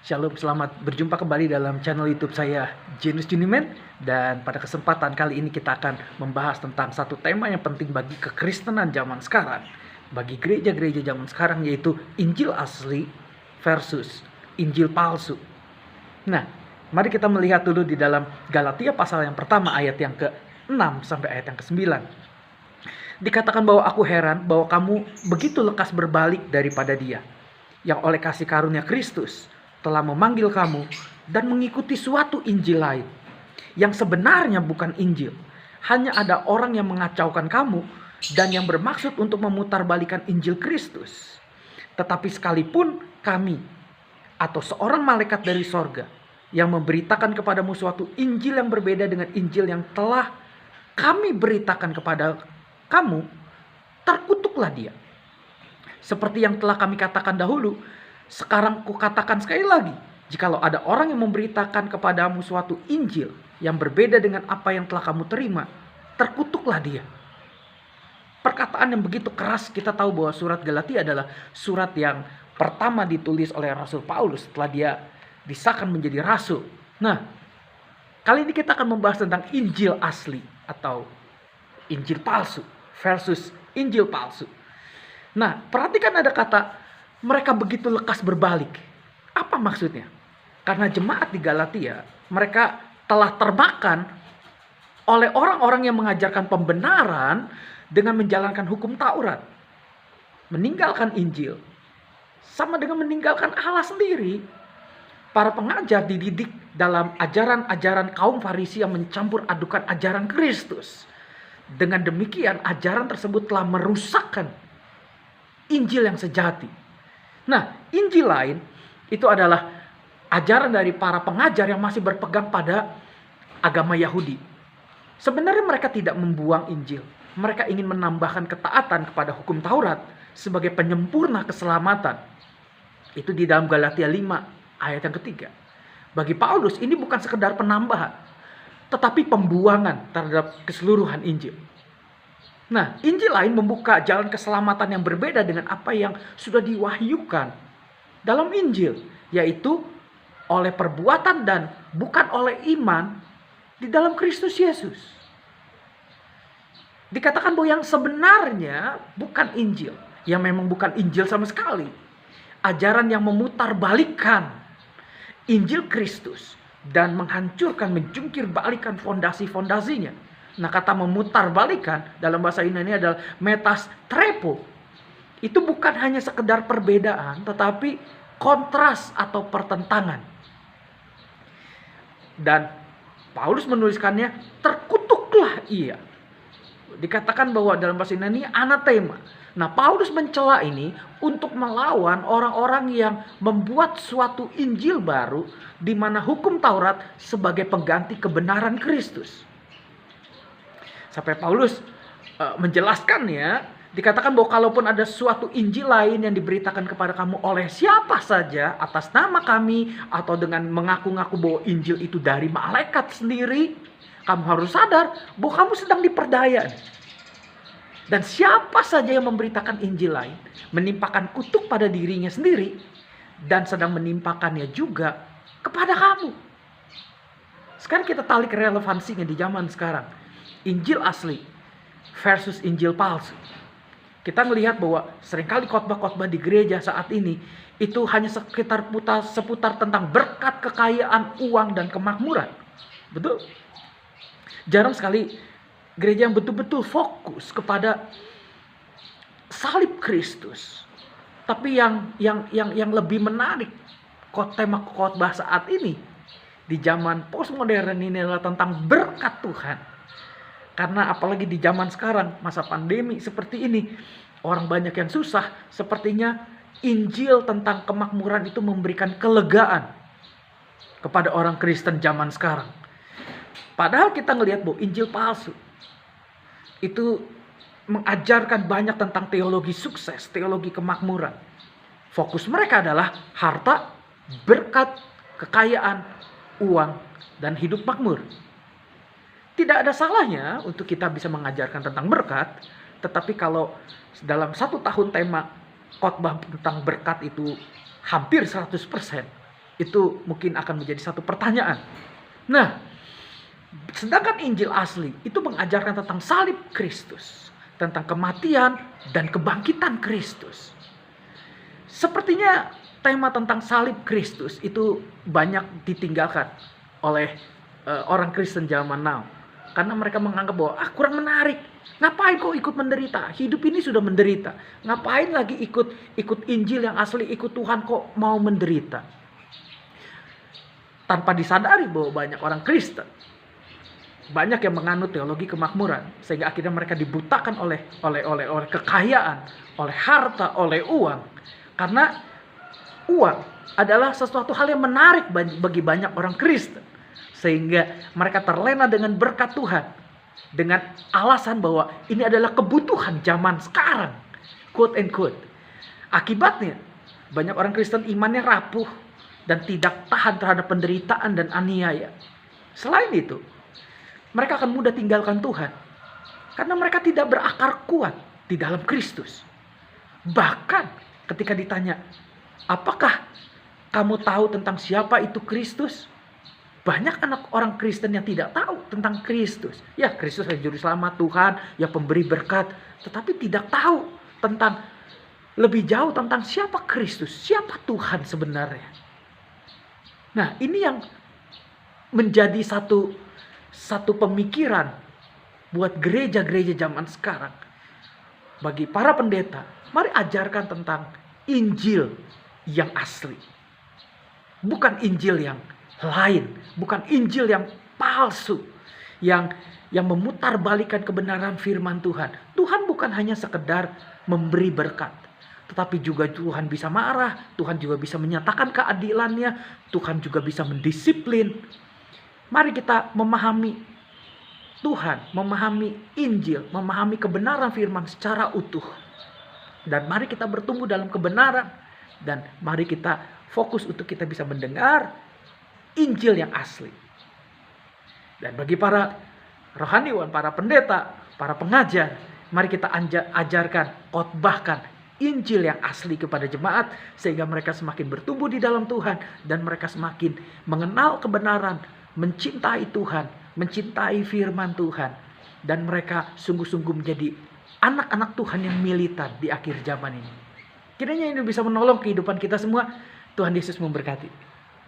Shalom, selamat berjumpa kembali dalam channel YouTube saya, Genus Juniman. Dan pada kesempatan kali ini kita akan membahas tentang satu tema yang penting bagi kekristenan zaman sekarang, bagi gereja-gereja zaman sekarang, yaitu Injil asli versus Injil palsu. Nah, mari kita melihat dulu di dalam Galatia pasal yang pertama ayat yang ke-6 sampai ayat yang ke-9. Dikatakan bahwa aku heran bahwa kamu begitu lekas berbalik daripada Dia, yang oleh kasih karunia Kristus telah memanggil kamu dan mengikuti suatu Injil lain, yang sebenarnya bukan Injil. Hanya ada orang yang mengacaukan kamu dan yang bermaksud untuk memutarbalikkan Injil Kristus. Tetapi sekalipun kami atau seorang malaikat dari sorga yang memberitakan kepadamu suatu Injil yang berbeda dengan Injil yang telah kami beritakan kepada kamu, terkutuklah dia. Seperti yang telah kami katakan dahulu, sekarang kukatakan sekali lagi, jikalau ada orang yang memberitakan kepadamu suatu Injil yang berbeda dengan apa yang telah kamu terima, terkutuklah dia. Perkataan yang begitu keras. Kita tahu bahwa surat Galatia adalah surat yang pertama ditulis oleh Rasul Paulus setelah dia disahkan menjadi rasul. Nah, kali ini kita akan membahas tentang Injil asli atau Injil palsu versus Injil palsu. Nah, perhatikan ada kata mereka begitu lekas berbalik. Apa maksudnya? Karena jemaat di Galatia, mereka telah termakan oleh orang-orang yang mengajarkan pembenaran dengan menjalankan hukum Taurat. Meninggalkan Injil sama dengan meninggalkan Allah sendiri. Para pengajar dididik dalam ajaran-ajaran kaum Farisi yang mencampur adukan ajaran Kristus. Dengan demikian, ajaran tersebut telah merusakkan Injil yang sejati. Nah, Injil lain itu adalah ajaran dari para pengajar yang masih berpegang pada agama Yahudi. Sebenarnya mereka tidak membuang Injil. Mereka ingin menambahkan ketaatan kepada hukum Taurat sebagai penyempurna keselamatan. Itu di dalam Galatia 5 ayat yang ketiga. Bagi Paulus ini bukan sekedar penambahan, tetapi pembuangan terhadap keseluruhan Injil. Nah, Injil lain membuka jalan keselamatan yang berbeda dengan apa yang sudah diwahyukan dalam Injil, yaitu oleh perbuatan dan bukan oleh iman di dalam Kristus Yesus. Dikatakan bahwa yang sebenarnya bukan Injil, yang memang bukan Injil sama sekali. Ajaran yang memutarbalikkan Injil Kristus dan menghancurkan, menjungkir balikan fondasi-fondasinya. Nah, kata memutarbalikkan dalam bahasa Yunani adalah metastrepo. Itu bukan hanya sekedar perbedaan, tetapi kontras atau pertentangan. Dan Paulus menuliskannya, terkutuklah ia. Dikatakan bahwa dalam bahasa Yunani anatema. Nah, Paulus mencela ini untuk melawan orang-orang yang membuat suatu Injil baru di mana hukum Taurat sebagai pengganti kebenaran Kristus. Sampai Paulus menjelaskannya, dikatakan bahwa kalaupun ada suatu Injil lain yang diberitakan kepada kamu oleh siapa saja atas nama kami atau dengan mengaku-ngaku bahwa Injil itu dari malaikat sendiri, kamu harus sadar bahwa kamu sedang diperdaya. Dan siapa saja yang memberitakan Injil lain menimpakan kutuk pada dirinya sendiri dan sedang menimpakannya juga kepada kamu. Sekarang kita tarik relevansinya di zaman sekarang. Injil asli versus Injil palsu. Kita melihat bahwa seringkali khotbah-khotbah di gereja saat ini itu hanya seputar tentang berkat, kekayaan, uang, dan kemakmuran. Betul? Jarang sekali gereja yang betul-betul fokus kepada salib Kristus. Tapi yang lebih menarik tema khotbah saat ini di zaman postmodern ini adalah tentang berkat Tuhan. Karena apalagi di zaman sekarang, masa pandemi seperti ini, orang banyak yang susah, sepertinya Injil tentang kemakmuran itu memberikan kelegaan kepada orang Kristen zaman sekarang. Padahal kita ngelihat bahwa Injil palsu itu mengajarkan banyak tentang teologi sukses, teologi kemakmuran. Fokus mereka adalah harta, berkat, kekayaan, uang, dan hidup makmur. Tidak ada salahnya untuk kita bisa mengajarkan tentang berkat, tetapi kalau dalam 1 tahun tema khotbah tentang berkat itu hampir 100%, Itu mungkin akan menjadi satu pertanyaan. Nah, sedangkan Injil asli itu mengajarkan tentang salib Kristus, tentang kematian dan kebangkitan Kristus. Sepertinya tema tentang salib Kristus itu banyak ditinggalkan oleh orang Kristen zaman now. Karena mereka menganggap bahwa kurang menarik. Ngapain kok ikut menderita? Hidup ini sudah menderita. Ngapain lagi ikut Injil yang asli, ikut Tuhan kok mau menderita? Tanpa disadari bahwa banyak orang Kristen, banyak yang menganut teologi kemakmuran, sehingga akhirnya mereka dibutakan oleh kekayaan, oleh harta, oleh uang. Karena uang adalah sesuatu hal yang menarik bagi banyak orang Kristen, sehingga mereka terlena dengan berkat Tuhan dengan alasan bahwa ini adalah kebutuhan zaman sekarang, quote and quote. Akibatnya banyak orang Kristen imannya rapuh dan tidak tahan terhadap penderitaan dan aniaya. Selain itu, mereka akan mudah tinggalkan Tuhan karena mereka tidak berakar kuat di dalam Kristus. Bahkan ketika ditanya, apakah kamu tahu tentang siapa itu Kristus? Banyak anak orang Kristen yang tidak tahu tentang Kristus. Ya, Kristus adalah juru selamat, Tuhan yang pemberi berkat, tetapi tidak tahu tentang lebih jauh tentang siapa Kristus, siapa Tuhan sebenarnya. Nah, ini yang menjadi satu pemikiran buat gereja-gereja zaman sekarang. Bagi para pendeta, mari ajarkan tentang Injil yang asli. Bukan Injil yang lain, bukan Injil yang palsu, yang memutarbalikkan kebenaran firman Tuhan. Tuhan bukan hanya sekedar memberi berkat, tetapi juga Tuhan bisa marah, Tuhan juga bisa menyatakan keadilannya, Tuhan juga bisa mendisiplin. Mari kita memahami Tuhan, memahami Injil, memahami kebenaran firman secara utuh. Dan mari kita bertumbuh dalam kebenaran. Dan mari kita fokus untuk kita bisa mendengar Injil yang asli. Dan bagi para rohaniwan, para pendeta, para pengajar, mari kita ajarkan, khotbahkan Injil yang asli kepada jemaat, sehingga mereka semakin bertumbuh di dalam Tuhan, dan mereka semakin mengenal kebenaran, mencintai Tuhan, mencintai firman Tuhan, dan mereka sungguh-sungguh menjadi anak-anak Tuhan yang militan di akhir zaman ini. Kiranya ini bisa menolong kehidupan kita semua. Tuhan Yesus memberkati.